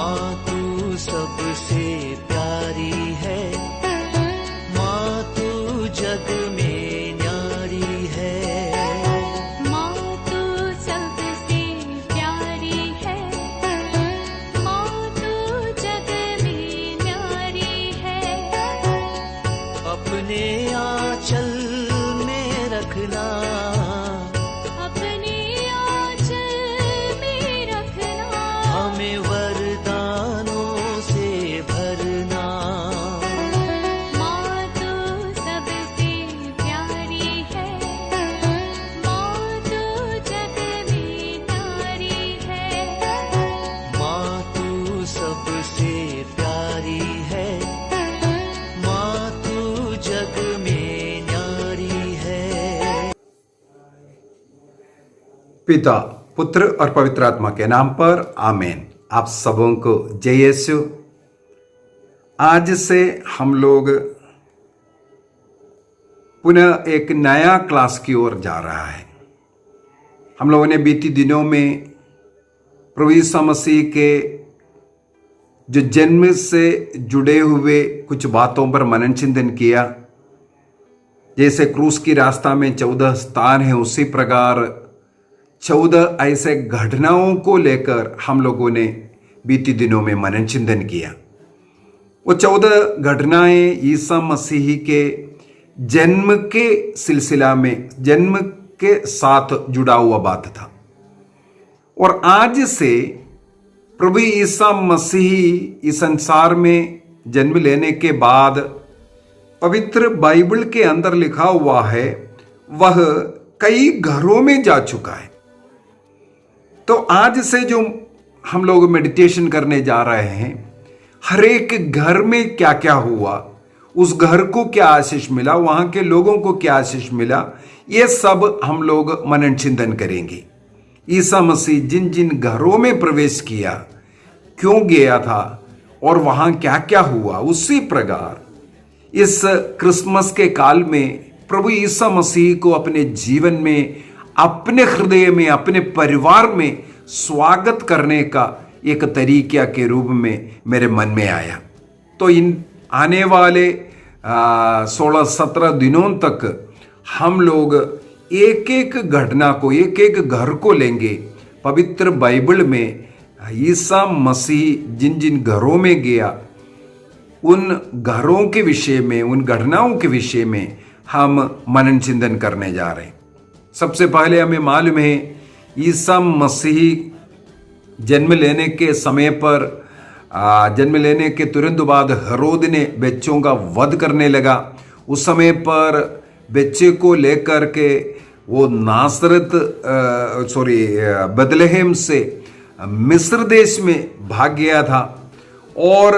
माँ तू सबसे प्यारी है, माँ तू जग में न्यारी है। माँ तू सबसे प्यारी है, माँ तू जग में न्यारी है। अपने आंचल में रखना, अपने आंचल में रखना। हमें वरदानों से भरना। माँ तू सबसे प्यारी है, माँ तू जग में न्यारी है। माँ तू सबसे प्यारी है, माँ तू जग में न्यारी है। पिता, पुत्र और पवित्र आत्मा के नाम पर आमीन। आप सबों को जय यीशु। आज से हम लोग पुनः एक नया क्लास की ओर जा रहा है। हम लोगों ने बीती दिनों में प्रभु यीशु मसीह के जो जन्म से जुड़े हुए कुछ बातों पर मनन चिंतन किया। जैसे क्रूस की रास्ता में 14 स्थान है, उसी प्रकार 14 ऐसे घटनाओं को लेकर हम लोगों ने बीती दिनों में मनन चिंतन किया। वो 14 घटनाएं ईसा मसीह के जन्म के सिलसिला में, जन्म के साथ जुड़ा हुआ बात था। और आज से प्रभु ईसा मसीह इस संसार में जन्म लेने के बाद पवित्र बाइबल के अंदर लिखा हुआ है, वह कई घरों में जा चुका है। तो आज से जो हम लोग मेडिटेशन करने जा रहे हैं, हर एक घर में क्या क्या हुआ, उस घर को क्या आशीष मिला, वहां के लोगों को क्या आशीष मिला, ये सब हम लोग मनन चिंतन करेंगे। ईसा मसीह जिन जिन घरों में प्रवेश किया, क्यों गया था और वहां क्या क्या हुआ, उसी प्रकार इस क्रिसमस के काल में प्रभु ईसा मसीह को अपने जीवन में, अपने हृदय में, अपने परिवार में स्वागत करने का एक तरीका के रूप में मेरे मन में आया। तो इन आने वाले 16-17 दिनों तक हम लोग एक एक घटना को, एक एक घर को लेंगे। पवित्र बाइबल में ईसा मसीह जिन जिन घरों में गया, उन घरों के विषय में, उन घटनाओं के विषय में हम मनन चिंतन करने जा रहे हैं। सबसे पहले हमें मालूम है, ईसा मसीह जन्म लेने के समय पर, जन्म लेने के तुरंत बाद हेरोद ने बच्चों का वध करने लगा। उस समय पर बच्चे को लेकर के वो बेथलेहम से मिस्र देश में भाग गया था। और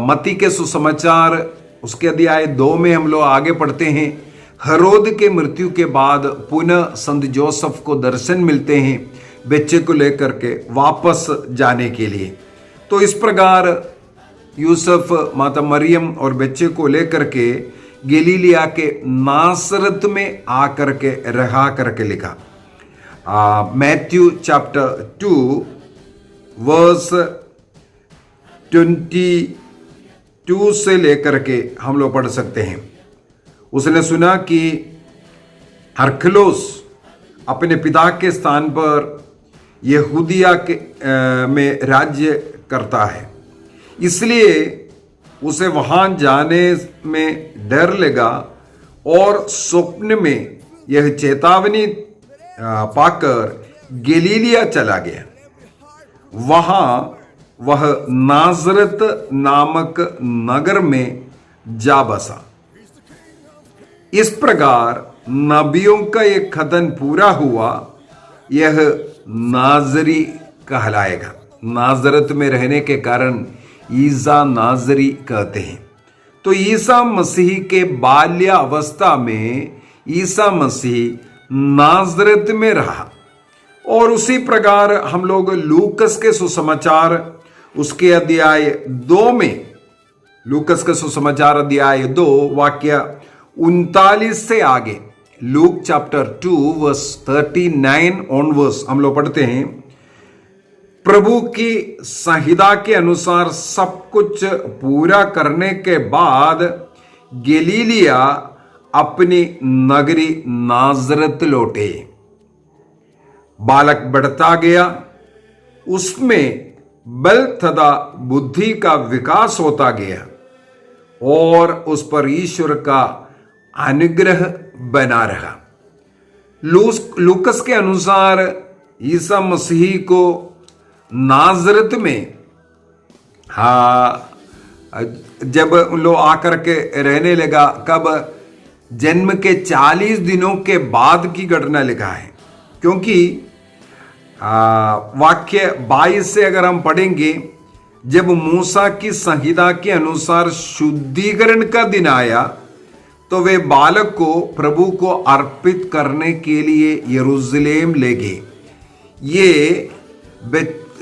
मत्ती के सुसमाचार उसके अध्याय 2 में हम लोग आगे पढ़ते हैं, हेरोद के मृत्यु के बाद पुनः संत जोसेफ को दर्शन मिलते हैं बच्चे को लेकर के वापस जाने के लिए। तो इस प्रकार यूसुफ, माता मरियम और बच्चे को लेकर के गलीलिया के नासरत में आकर के रहा करके लिखा। मैथ्यू चैप्टर 2 वर्स 22 से लेकर के हम लोग पढ़ सकते हैं। उसने सुना कि हरखलोस अपने पिता के स्थान पर यहूदिया के में राज्य करता है, इसलिए उसे वहां जाने में डर लगा और स्वप्न में यह चेतावनी पाकर गलीलिया चला गया। वहां वह नाजरत नामक नगर में जा बसा। इस प्रकार नबियों का एक कथन पूरा हुआ, यह नाजरी कहलाएगा। नाजरत में रहने के कारण ईसा नाजरी कहते हैं। तो ईसा मसीह के बाल्यावस्था में ईसा मसीह नाजरत में रहा। और उसी प्रकार हम लोग लूकस के सुसमाचार उसके अध्याय 2 में, लूकस के सुसमाचार अध्याय 2 वाक्य 39 से आगे, लूक चैप्टर 2 वर्स 39 ऑनवर्स हम लोग पढ़ते हैं। प्रभु की संहिता के अनुसार सब कुछ पूरा करने के बाद गलीलिया अपनी नगरी नाजरत लौटे। बालक बढ़ता गया, उसमें बल तथा बुद्धि का विकास होता गया और उस पर ईश्वर का अनुग्रह बना रहा। लूकस के अनुसार ईसा मसीह को नाजरत में जब लोग आकर के रहने लगा, कब? जन्म के 40 दिनों के बाद की घटना लिखा है, क्योंकि वाक्य 22 से अगर हम पढ़ेंगे, जब मूसा की संहिता के अनुसार शुद्धिकरण का दिन आया तो वे बालक को प्रभु को अर्पित करने के लिए यरूशलेम ले गए। ये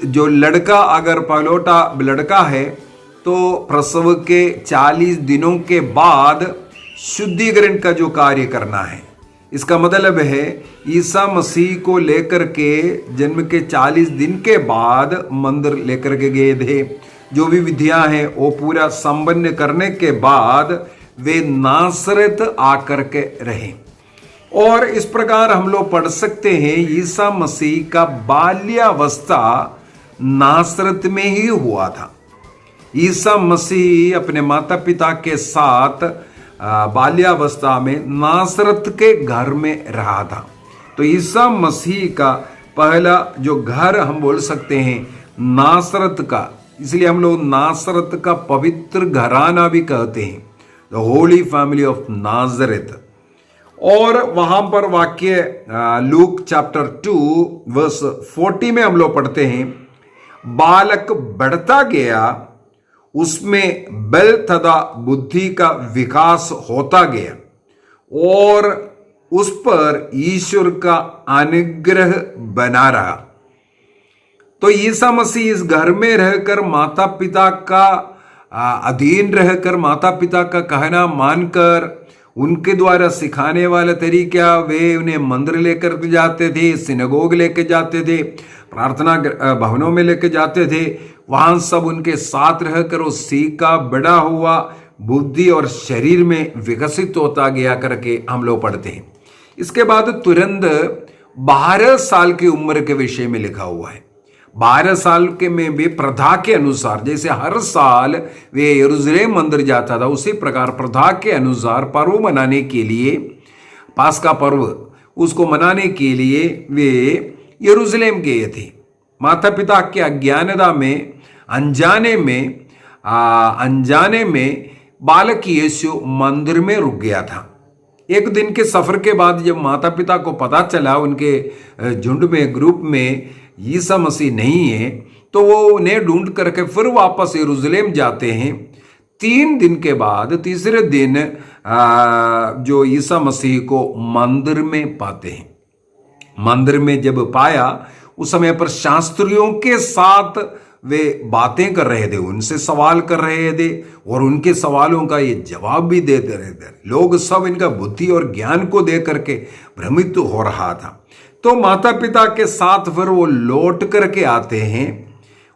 जो लड़का अगर पहलौठा लड़का है तो प्रसव के 40 दिनों के बाद शुद्धिकरण का जो कार्य करना है, इसका मतलब है ईसा मसीह को लेकर के जन्म के 40 दिन के बाद मंदिर लेकर के गए थे। जो भी विधियां हैं वो पूरा संपन्न करने के बाद वे नासरत आकर के रहे। और इस प्रकार हम लोग पढ़ सकते हैं ईसा मसीह का बाल्यावस्था नासरत में ही हुआ था। ईसा मसीह अपने माता पिता के साथ बाल्यावस्था में नासरत के घर में रहा था। तो ईसा मसीह का पहला जो घर हम बोल सकते हैं नासरत का, इसलिए हम लोग नासरत का पवित्र घराना भी कहते हैं, the Holi family of Nazareth. और वहां पर वाक्य लूक चैप्टर 2 वर्स 40 में हम लोग पढ़ते हैं, बालक बढ़ता गया, उसमें बल तथा बुद्धि का विकास होता गया और उस पर ईश्वर का अनुग्रह बना रहा। तो ईसा मसीह इस घर में रहकर माता पिता का अधीन रहकर, माता पिता का कहना मानकर, उनके द्वारा सिखाने वाला तरीका, वे उन्हें मंदिर लेकर जाते थे, सिनगोग लेके जाते थे, प्रार्थना भवनों में लेके जाते थे, वहां सब उनके साथ रहकर वो सीखा, बड़ा हुआ, बुद्धि और शरीर में विकसित होता गया करके हम लोग पढ़ते हैं। इसके बाद तुरंत 12 साल की उम्र के विषय में लिखा हुआ है। 12 साल के में भी प्रथा के अनुसार, जैसे हर साल वे यरूशलेम मंदिर जाता था, उसी प्रकार प्रथा के अनुसार पर्व मनाने के लिए, पास्का पर्व, उसको मनाने के लिए वे यरूशलेम गए थे। माता पिता के अज्ञानता में, अनजाने में बालक यीशु मंदिर में रुक गया था। एक दिन के सफर के बाद जब माता पिता को पता चला उनके झुंड में, ग्रुप में ईसा मसीह नहीं है, तो वो उन्हें ढूंढ करके फिर वापस यरूशलेम जाते हैं। 3 दिन के बाद तीसरे दिन जो ईसा मसीह को मंदिर में पाते हैं। मंदिर में जब पाया, उस समय पर शास्त्रियों के साथ वे बातें कर रहे थे, उनसे सवाल कर रहे थे और उनके सवालों का ये जवाब भी देते रहे थे। लोग सब इनका बुद्धि और ज्ञान को देख करके भ्रमित हो रहा था। तो माता पिता के साथ फिर वो लौट करके आते हैं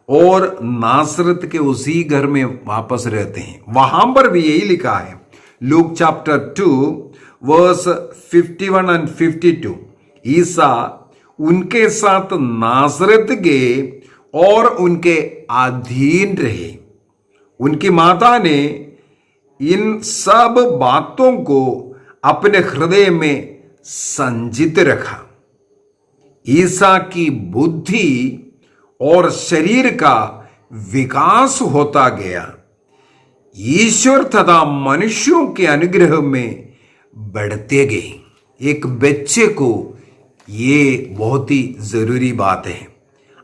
और नासरत के उसी घर में वापस रहते हैं। वहां पर भी यही लिखा है, लूक चैप्टर 2 वर्स 51 एंड 52, ईसा उनके साथ नासरत गए और उनके अधीन रहे। उनकी माता ने इन सब बातों को अपने हृदय में संचित रखा। ईसा की बुद्धि और शरीर का विकास होता गया, ईश्वर तथा मनुष्यों के अनुग्रह में बढ़ते गए। एक बच्चे को ये बहुत ही जरूरी बात है,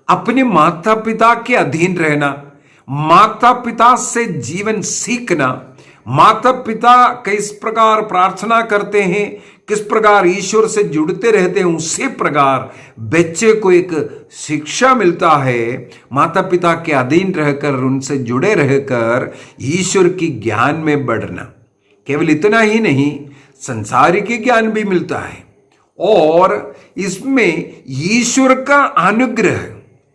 अपने माता पिता के अधीन रहना, माता पिता से जीवन सीखना, माता पिता किस प्रकार प्रार्थना करते हैं, किस प्रकार ईश्वर से जुड़ते रहते हैं, उसी प्रकार बच्चे को एक शिक्षा मिलता है। माता पिता के अधीन रहकर, उनसे जुड़े रहकर ईश्वर की ज्ञान में बढ़ना। केवल इतना ही नहीं, संसारिक ज्ञान भी मिलता है और इसमें ईश्वर का अनुग्रह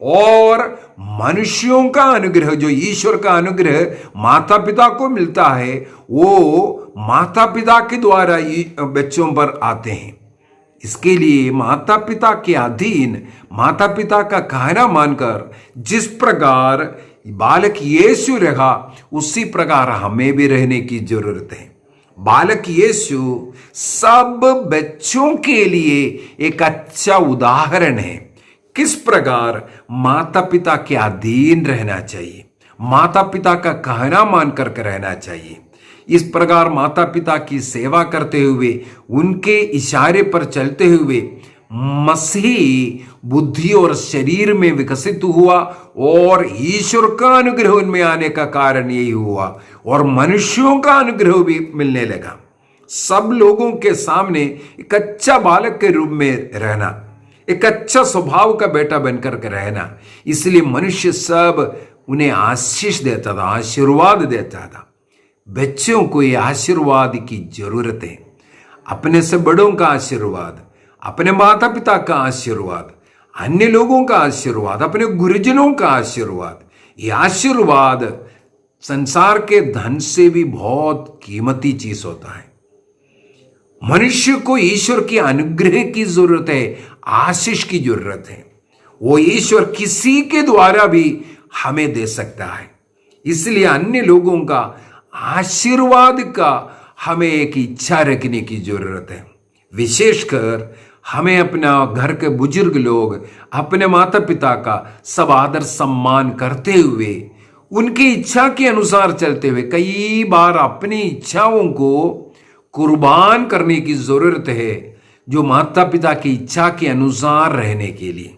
और मनुष्यों का अनुग्रह, जो ईश्वर का अनुग्रह माता पिता को मिलता है, वो माता पिता के द्वारा बच्चों पर आते हैं। इसके लिए माता पिता के अधीन, माता पिता का कहना मानकर जिस प्रकार बालक यीशु रहा, उसी प्रकार हमें भी रहने की जरूरत है। बालक यीशु सब बच्चों के लिए एक अच्छा उदाहरण है, किस प्रकार माता पिता के अधीन रहना चाहिए, माता पिता का कहना मानकर रहना चाहिए। इस प्रकार माता पिता की सेवा करते हुए, उनके इशारे पर चलते हुए मसीह बुद्धि और शरीर में विकसित हुआ और ईश्वर का अनुग्रह उनमें आने का कारण यही हुआ और मनुष्यों का अनुग्रह भी मिलने लगा। सब लोगों के सामने एक अच्छा बालक के रूप में रहना, एक अच्छा स्वभाव का बेटा बनकर के रहना, इसलिए मनुष्य सब उन्हें आशीष देता था, आशीर्वाद देता था। बच्चों को ये आशीर्वाद की जरूरत है, अपने से बड़ों का आशीर्वाद, अपने माता पिता का आशीर्वाद, अन्य लोगों का आशीर्वाद, अपने गुरुजनों का आशीर्वाद। ये आशीर्वाद संसार के धन से भी बहुत कीमती चीज होता है। मनुष्य को ईश्वर के अनुग्रह की जरूरत है, आशीष की जरूरत है। वो ईश्वर किसी के द्वारा भी हमें दे सकता है, इसलिए अन्य लोगों का आशीर्वाद का हमें एक इच्छा रखने की जरूरत है। विशेषकर हमें अपना घर के बुजुर्ग लोग, अपने माता पिता का सब आदर सम्मान करते हुए, उनकी इच्छा के अनुसार चलते हुए, कई बार अपनी इच्छाओं को कुर्बान करने की जरूरत है, जो माता पिता की इच्छा के अनुसार रहने के लिए।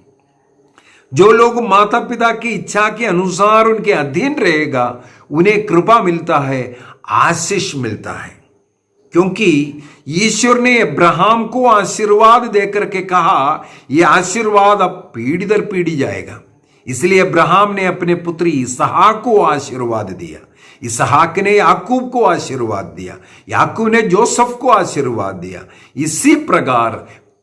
जो लोग माता पिता की इच्छा के अनुसार उनके अधीन रहेगा, उन्हें कृपा मिलता है, आशीष मिलता है। क्योंकि ईश्वर ने अब्राहम को आशीर्वाद देकर के कहा, यह आशीर्वाद अब पीढ़ी दर पीढ़ी जाएगा। इसलिए अब्राहम ने अपने पुत्री इसहाक को आशीर्वाद दिया, इसहाक ने याकूब को आशीर्वाद दिया, याकूब ने जोसेफ को आशीर्वाद दिया। इसी प्रकार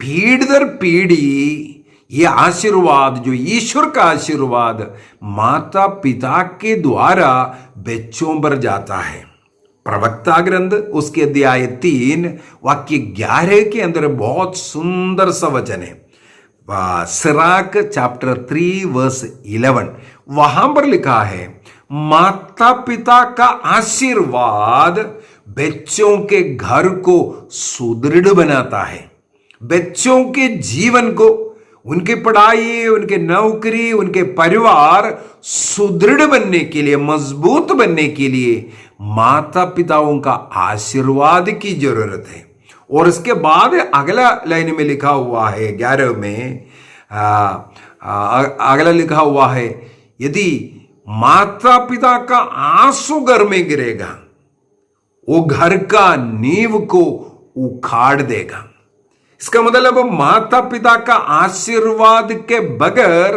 पीढ़ी दर पीढ़ी ये आशीर्वाद, जो ईश्वर का आशीर्वाद माता पिता के द्वारा बच्चों पर जाता है। प्रवक्ता ग्रंथ उसके अध्याय 3 वाक्य 11 के अंदर बहुत सुंदर सा वचन है। सिराक चैप्टर 3 वर्स 11, वहां पर लिखा है, माता पिता का आशीर्वाद बच्चों के घर को सुदृढ़ बनाता है, बच्चों के जीवन को, उनकी पढ़ाई, उनके नौकरी, उनके परिवार सुदृढ़ बनने के लिए, मजबूत बनने के लिए माता पिताओं का आशीर्वाद की जरूरत है। और इसके बाद अगला लाइन में लिखा हुआ है 11 में, अगला लिखा हुआ है, यदि माता पिता का आंसू घर में गिरेगा, वो घर का नींव को उखाड़ देगा। इसका मतलब माता पिता का आशीर्वाद के बगैर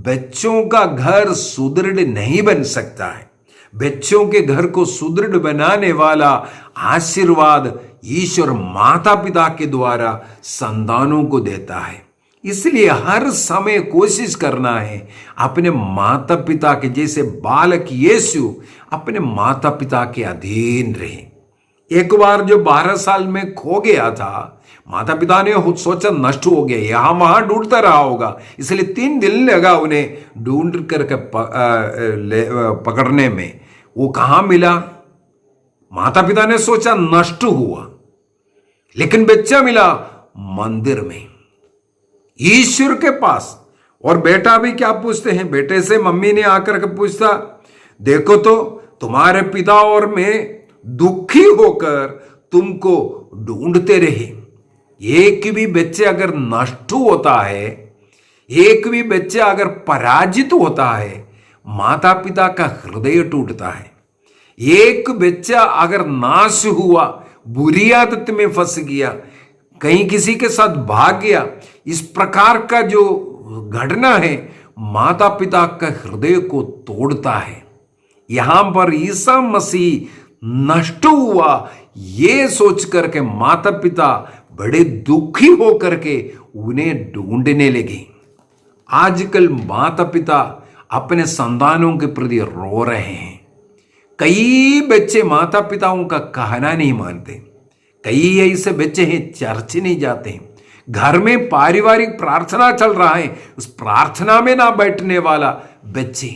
बच्चों का घर सुदृढ़ नहीं बन सकता है। बच्चों के घर को सुदृढ़ बनाने वाला आशीर्वाद ईश्वर माता पिता के द्वारा संतानों को देता है। इसलिए हर समय कोशिश करना है अपने माता पिता के, जैसे बालक यीशु अपने माता पिता के अधीन रहे। एक बार जो 12 साल में खो गया था, माता पिता ने सोचा नष्ट हो गया, यहां वहां ढूंढता रहा होगा, इसलिए 3 दिन लगा उन्हें ढूंढ करके पकड़ने में। वो कहां मिला? माता पिता ने सोचा नष्ट हुआ, लेकिन बच्चा मिला मंदिर में, ईश्वर के पास। और बेटा भी क्या पूछते हैं, बेटे से मम्मी ने आकर के पूछता, देखो तो तुम्हारे पिता और मैं दुखी होकर तुमको ढूंढते रहे। एक भी बच्चे अगर नष्ट होता है, एक भी बच्चा अगर पराजित होता है, माता पिता का हृदय टूटता है। एक बच्चा अगर नाश हुआ, बुरी आदत में फंस गया, कहीं किसी के साथ भाग गया, इस प्रकार का जो घटना है माता पिता का हृदय को तोड़ता है। यहां पर ईसा मसीह नष्ट हुआ, ये सोच करके माता पिता बड़े दुखी होकर के उन्हें ढूंढने लगे। आजकल माता पिता अपने संतानों के प्रति रो रहे हैं। कई बच्चे माता पिताओं का कहना नहीं मानते। कई ऐसे बच्चे हैं चर्च नहीं जाते हैं। घर में पारिवारिक प्रार्थना चल रहा है, उस प्रार्थना में ना बैठने वाला बच्चे,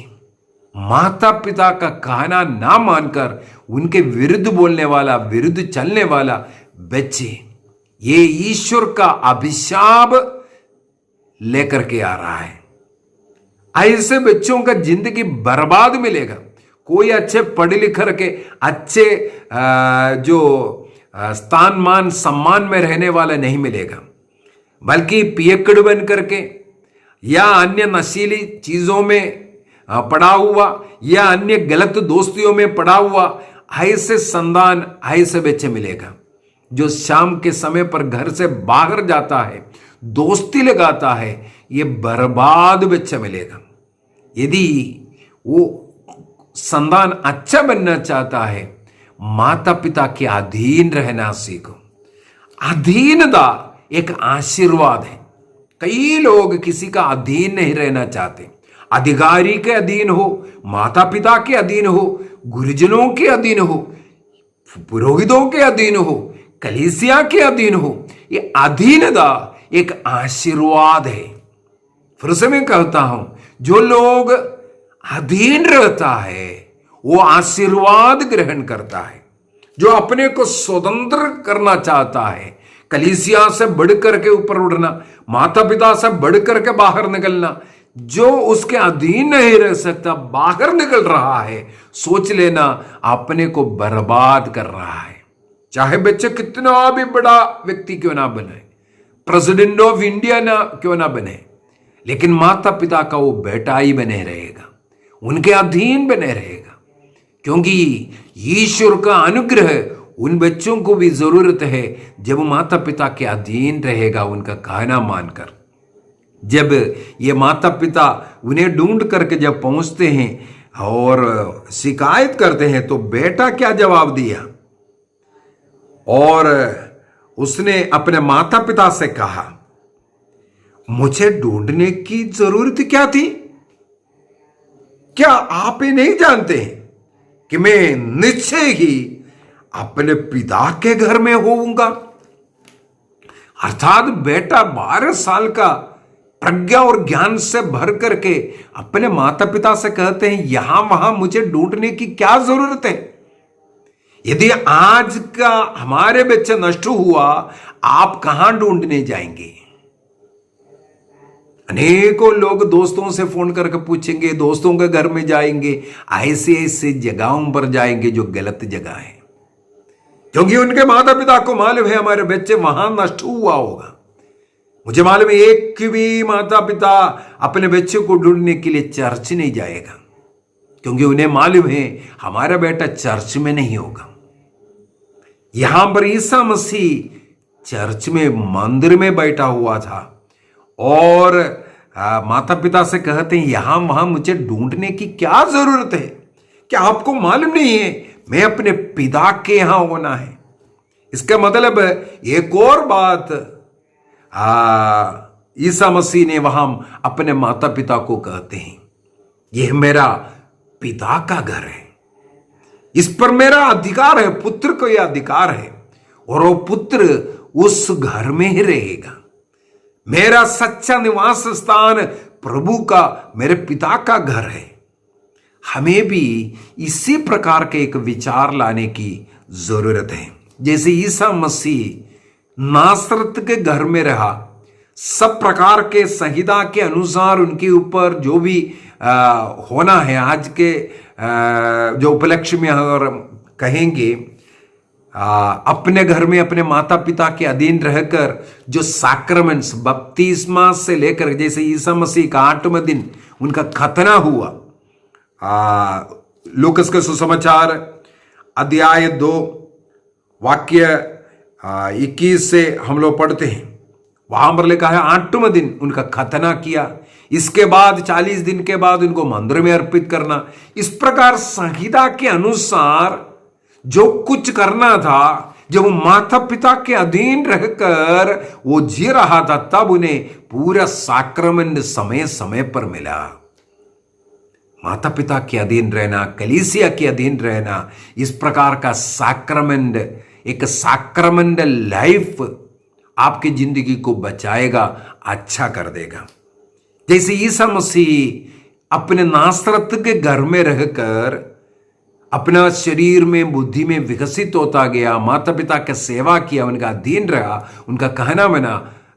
माता पिता का कहना ना मानकर उनके विरुद्ध बोलने वाला, विरुद्ध चलने वाला बच्चे, ये ईश्वर का अभिशाप लेकर के आ रहा है। ऐसे बच्चों का जिंदगी बर्बाद मिलेगा। कोई अच्छे पढ़े लिखे के अच्छे जो स्थान मान सम्मान में रहने वाला नहीं मिलेगा, बल्कि पियक्कड़ बन करके या अन्य नशीली चीजों में पड़ा हुआ या अन्य गलत दोस्तियों में पड़ा हुआ ऐसे संतान, ऐसे बच्चे मिलेगा। जो शाम के समय पर घर से बाहर जाता है, दोस्ती लगाता है, ये बर्बाद बच्चा मिलेगा। यदि वो संतान अच्छा बनना चाहता है, माता पिता के अधीन रहना सीखो। अधीनता एक आशीर्वाद है। कई लोग किसी का अधीन नहीं रहना चाहते। अधिकारी के अधीन हो, माता पिता के अधीन हो, गुरुजनों के अधीन हो, पुरोहितों के अधीन हो, कलीसिया के अधीन हो। ये अधीनता एक आशीर्वाद है। फिर से मैं कहता हूं, जो लोग अधीन रहता है वो आशीर्वाद ग्रहण करता है। जो अपने को स्वतंत्र करना चाहता है, कलीसिया से बढ़कर के ऊपर उड़ना, माता पिता से बढ़कर के बाहर निकलना, जो उसके अधीन नहीं रह सकता, बाहर निकल रहा है, सोच लेना अपने को बर्बाद कर रहा है। चाहे बच्चे कितना भी बड़ा व्यक्ति क्यों ना बने, प्रेसिडेंट ऑफ इंडिया ना क्यों ना बने, लेकिन माता पिता का वो बेटा ही बने रहेगा, उनके अधीन बने रहेगा। क्योंकि ईश्वर का अनुग्रह उन बच्चों को भी जरूरत है जब माता पिता के अधीन रहेगा, उनका कहना मानकर। जब ये माता पिता उन्हें ढूंढ करके जब पहुंचते हैं और शिकायत करते हैं, तो बेटा क्या जवाब दिया? और उसने अपने माता पिता से कहा, मुझे ढूंढने की जरूरत क्या थी? क्या आप ये नहीं जानते कि मैं निश्चय ही अपने पिता के घर में होऊंगा? अर्थात बेटा 12 साल का प्रज्ञा और ज्ञान से भर करके अपने माता पिता से कहते हैं, यहां वहां मुझे ढूंढने की क्या जरूरत है? यदि आज का हमारे बच्चे नष्ट हुआ, आप कहां ढूंढने जाएंगे? अनेकों लोग दोस्तों से फोन करके पूछेंगे, दोस्तों के घर में जाएंगे, ऐसे ऐसे जगहों पर जाएंगे जो गलत जगह है, क्योंकि उनके माता पिता को मालूम है हमारे बच्चे वहां नष्ट हुआ होगा। मुझे मालूम है एक भी माता पिता अपने बच्चे को ढूंढने के लिए चर्च नहीं जाएगा, क्योंकि उन्हें मालूम है हमारा बेटा चर्च में नहीं होगा। यहां पर ईसा मसीह चर्च में, मंदिर में बैठा हुआ था और माता पिता से कहते हैं, यहां वहां मुझे ढूंढने की क्या जरूरत है? क्या आपको मालूम नहीं है मैं अपने पिता के यहां होना है? इसका मतलब एक और बात ईसा मसीह ने वहां अपने माता पिता को कहते हैं, यह मेरा पिता का घर है, इस पर मेरा अधिकार है, पुत्र को यह अधिकार है, और वो पुत्र उस घर में ही रहेगा। मेरा सच्चा निवास स्थान प्रभु का, मेरे पिता का घर है। हमें भी इसी प्रकार के एक विचार लाने की जरूरत है। जैसे ईसा मसीह नासरत के घर में रहा, सब प्रकार के संहिता के अनुसार उनके ऊपर जो भी होना है, आज के जो उपलक्ष्य में और कहेंगे, अपने घर में अपने माता पिता के अधीन रहकर जो सैक्रामेंट्स, बपतिस्मा से लेकर, जैसे ईसा मसीह का 8वें दिन उनका खतना हुआ, लूकस के सुसमाचार अध्याय 2 वाक्य 21 से हम लोग पढ़ते हैं। वहां पर लिखा है 8वें दिन उनका खतना किया, इसके बाद 40 दिन के बाद उनको मंदिर में अर्पित करना। इस प्रकार संहिता के अनुसार जो कुछ करना था, जब वो माता पिता के अधीन रहकर वो जी रहा था, तब उन्हें पूरा साक्रमेंट समय समय पर मिला। माता पिता के अधीन रहना, कलीसिया के अधीन रहना, इस प्रकार का साक्रमेंट, एक साक्रमेंटल लाइफ आपकी जिंदगी को बचाएगा, अच्छा कर देगा। जैसे ईसा मसीह अपने नासरत के घर में रहकर अपना शरीर में, बुद्धि में विकसित होता गया, माता पिता की सेवा किया, उनका अधीन रहा, उनका कहना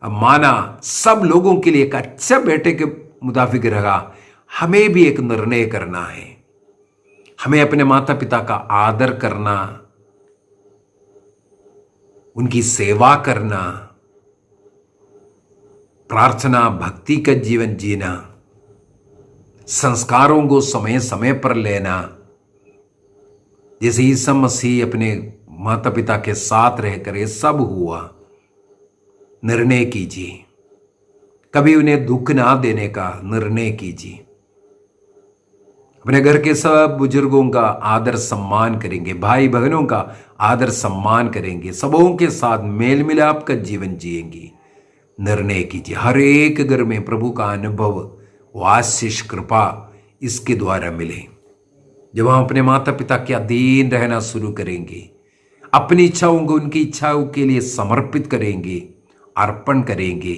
माना, सब लोगों के लिए एक अच्छा बेटे के मुताबिक रहा। हमें भी एक निर्णय करना है। हमें अपने माता पिता का आदर करना, उनकी सेवा करना, प्रार्थना भक्ति का जीवन जीना, संस्कारों को समय समय पर लेना। जैसे ईसा मसीह अपने माता पिता के साथ रहकर ये सब हुआ। निर्णय कीजिए, कभी उन्हें दुख ना देने का निर्णय कीजिए। अपने घर के सब बुजुर्गों का आदर सम्मान करेंगे, भाई बहनों का आदर सम्मान करेंगे, सबों के साथ मेल मिलाप का जीवन जिएंगे। निर्णय कीजिए, हर एक घर में प्रभु का अनुभव, आशीष, कृपा इसके द्वारा मिले। जब हम अपने माता पिता के अधीन रहना शुरू करेंगे, अपनी इच्छाओं को उनकी इच्छाओं के लिए समर्पित करेंगे, अर्पण करेंगे,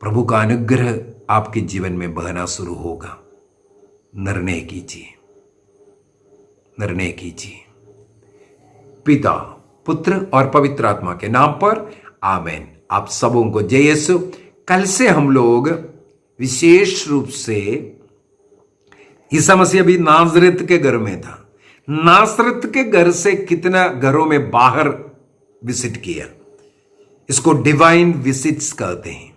प्रभु का अनुग्रह आपके जीवन में बहना शुरू होगा। निर्णय कीजिए, निर्णय कीजिए। पिता, पुत्र और पवित्र आत्मा के नाम पर आमीन। आप सबों को जय यीशु। कल से हम लोग विशेष रूप से, ईसा मसीह अभी नासरत के घर में था, नासरत के घर से कितना घरों में बाहर विजिट किया, इसको डिवाइन विजिट्स कहते हैं।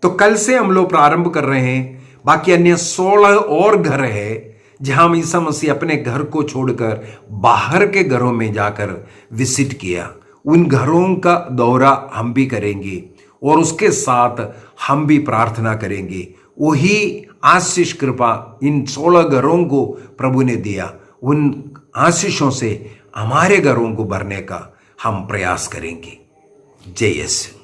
तो कल से हम लोग प्रारंभ कर रहे हैं। बाकी अन्य 16 और घर है जहां ईसा मसीह अपने घर को छोड़कर बाहर के घरों में जाकर विजिट किया। उन घरों का दौरा हम भी करेंगे और उसके साथ हम भी प्रार्थना करेंगे। वही आशीष, कृपा इन 16 घरों को प्रभु ने दिया। उन आशीषों से हमारे घरों को भरने का हम प्रयास करेंगे। जय यीशु।